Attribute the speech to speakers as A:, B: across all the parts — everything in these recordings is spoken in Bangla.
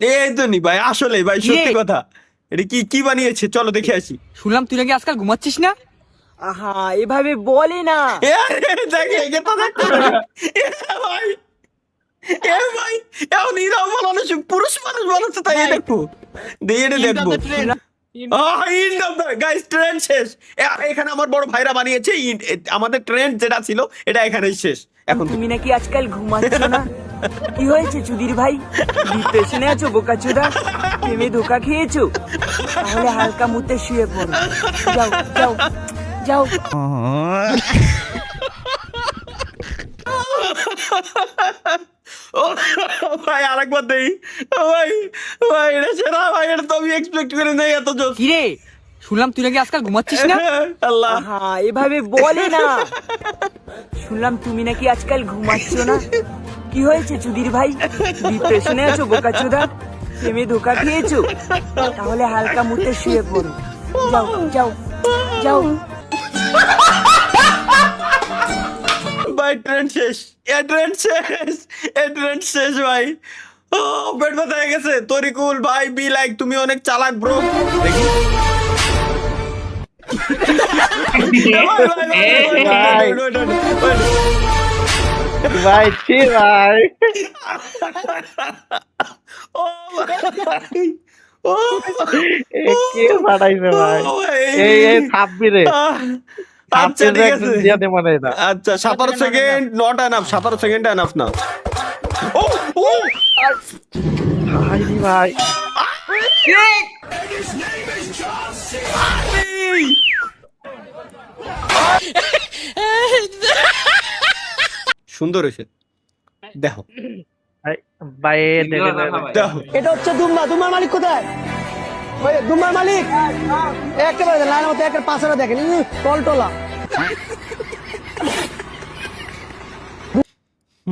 A: এই তো নি ভাই, আসলে ভাই সত্যি কথা। এটা কি কি বানিয়েছে, চলো দেখে আসি।
B: শুনলাম তুই নাকি আজকাল ঘুমাচ্ছিস না। আহা, এভাবে বলে না।
A: এ দেখে একে তো দেখতে পারি। এ ভাই, এ ভাই, এও নিরাম মানুষ, পুরুষ মানুষ বানাচ্ছে, তাই এ দেখো, দিয়ে এটা দেখবো। গাইস ট্রেন্ড শেষ। এখানে আমার বড় ভাইরা বানিয়েছে, আমাদের ট্রেন্ড যেটা ছিল এটা এখানেই শেষ। এখন
B: তুমি নাকি আজকাল ঘুমাচ্ছ না, কি হয়েছে চুদির ভাই? ডিপ্রেশনে আছো বোকাচোদা? প্রেমে ধোকা খেয়েছো? তাহলে হালকা মুতে শুয়ে পড়ো। যাও যাও যাও।
A: ও ভাই আরেকবার দেই। ভাই ভাই এটা সেরা ভাই, এটা তো আমি এক্সপেক্ট করি নাই এত জোস।
B: কি রে, শুনলাম তুই নাকি আজকাল ঘুমাচ্ছিস না।
A: আল্লাহ,
B: আহা, এভাবে বলে না। শুনলাম তুমি নাকি আজকাল ঘুমাচ্ছ না, কি হয়েছে চুদির ভাই? ডিপ্রেশনে আছো বোকাচোদা? প্রেমে ধোকা খেয়েছো? তাহলে হালকা মুতে শুয়ে পড়ো। যাও যাও যাও।
A: ভাই ট্রেন্ড শেষ, এ ট্রেন্ড শেষ, এ ট্রেন্ড শেষ ভাই। ও পেট ব্যথা হয়ে গেছে। তরিকুল ভাই বি লাইক, তুমি অনেক চালাক ব্রো। দেখি
C: ভাই ছি ভাই,
A: ও ভাই, ও
C: কে পাঠাইছে ভাই? এই এই ছাব্বিরে
A: আচ্ছা ঠিক আছে,
C: দিয়াতে মানে না।
A: আচ্ছা 17 second not enough, 17 second enough না। ও ও
C: ভাই ভাই
A: সুন্দর হয়েছে, দেখো
C: ভাই
A: দেখো।
D: এটা হচ্ছে দুম্বা। দুম্বার মালিক কোথায়? ওই দুম্বার মালিক একেবারে লাইনের মতো একের পাশে দেখেন, টলটলা।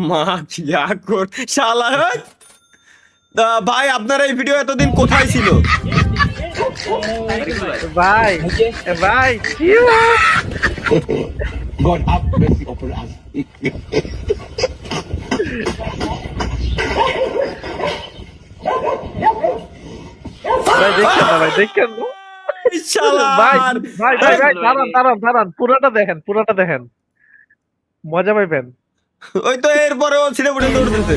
A: মা যা কর শালা। ভাই আপনার এই ভিডিও এতদিন কোথায় ছিল?
C: ভাই ভাই কি
E: God have mercy upon us.
C: ভাই দেখেন না, ভাই দেখেন না।
A: শালা
C: ভাই ভাই ভাই ভাই দাঁড়ান দাঁড়ান দাঁড়ান, পুরোটা দেখেন, পুরোটা দেখেন, মজা পাইবেন।
A: ওই তো এরপরে ও ছিঁড়ে ফুটে দৌড়তেছে।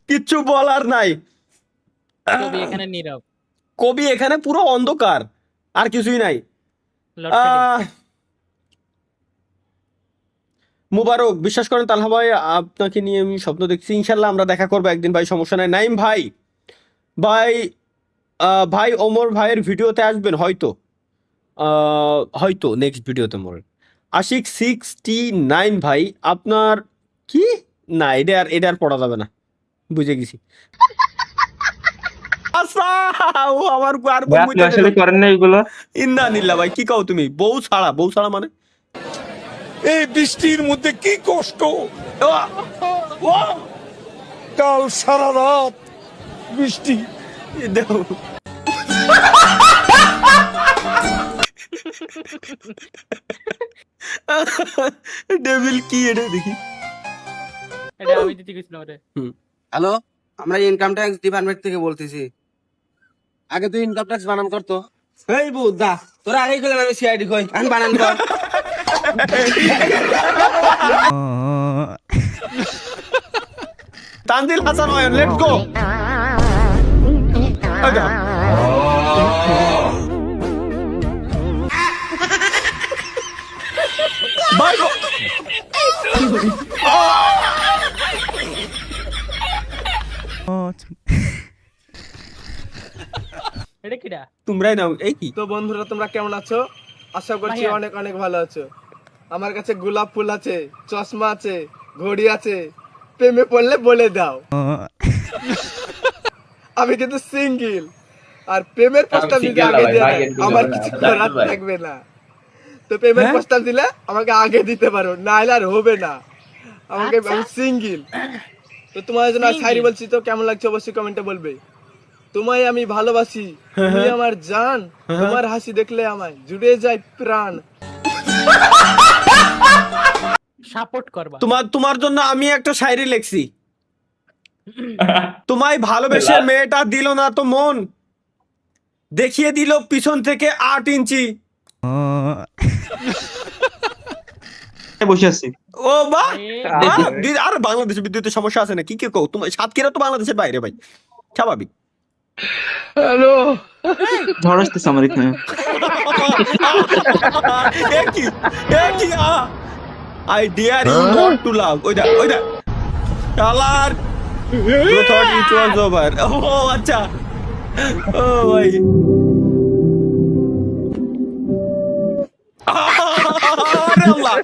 A: কিচ্ছু বলার নাই,
F: কবি এখানে নীরব।
A: কবি এখানে পুরো অন্ধকার, আর কিছুই নাই। মুবারক, বিশ্বাস করেন তালহা ভাই, আপনাকে নিয়ে আমি স্বপ্ন দেখছি। ইনশাল্লাহ আমরা দেখা করবো একদিন ভাই, সমস্যা নাই। নাইম ভাই, ভাই ভাই ওমর ভাইয়ের ভিডিওতে আসবেন হয়তো, হয়তো নেক্সট ভিডিওতে মোর। আশিক 69 ভাই, আপনার কি না, এটা আর পড়া যাবে না, বুঝে গেছি। ও আমার আর
G: আসলে করেন না এগুলো।
A: ইন্না নিল্লা ভাই, কি কও তুমি? বউ ছাড়া, বউ ছাড়া মানে
E: এই বৃষ্টির মধ্যে কি কষ্ট! কাল সারা রাত বৃষ্টি।
A: দেখো ডেভিল কি এটা দেখি।
F: এটা আমি দিতে গেছিলাম রে।
D: হ্যালো, আমরা ইনকাম ট্যাক্স ডিপার্টমেন্ট থেকে বলতেছি। আগে তুই ইনকাম ট্যাক্স বানান করতো। এই বুদা, তোরা আগেই কইলেন আমি সিআইডি কই, আমি বানান কর।
A: তানজিল হাসান ওয়েন, লেটস গো। বাই গো।
F: এটা কিডা?
A: তোমরাই নাও। এই কি?
H: তো বন্ধুরা, তোমরা কেমন আছো? আশা করছি অনেক অনেক ভালো আছো। আমার কাছে গোলাপ ফুল আছে, চশমা আছে, ঘড়ি আছে, প্রেমে পড়লে বলে দাও। আমি কিন্তু সিঙ্গেল, আর প্রেমের প্রস্তাব দিলে আগে দিয়ে আমার কিছু করার থাকবে না। তো প্রেমের প্রস্তাব দিলে আমাকে আগে দিতে পারো, না হলে আর হবে না। আমাকে, আমি সিঙ্গেল। তো তোমার জন্য শায়রি বলছি, তো কেমন লাগছে অবশ্যই কমেন্টে বলবে। তোমায় আমি ভালোবাসি, তুমি আমার জান, তোমার হাসি দেখলে আমায় জুড়ে যায় প্রাণ।
F: সাপোর্ট করবা।
A: তোমার জন্য আমি একটা শায়রি লিখছি। তোমায় ভালোবেসে মেয়েটা দিল না তো মন, দেখিয়ে দিল পিছন থেকে 8 ইঞ্চি।
G: বসে আছি।
A: ও বাহ,
F: এ,
A: আর বাংলাদেশে বিদ্যুতের সমস্যা আছে না কি কি কও? তোমার সাতক্ষীরা তো বাংলাদেশের বাইরে ভাই, স্বাভাবিক।
G: ঝড় আসতেছে আমার এখানে।
A: I dare you not to love. ওইটা শালার, you thought it was over. ও আচ্ছা, ও ভাই আরে আল্লাহ।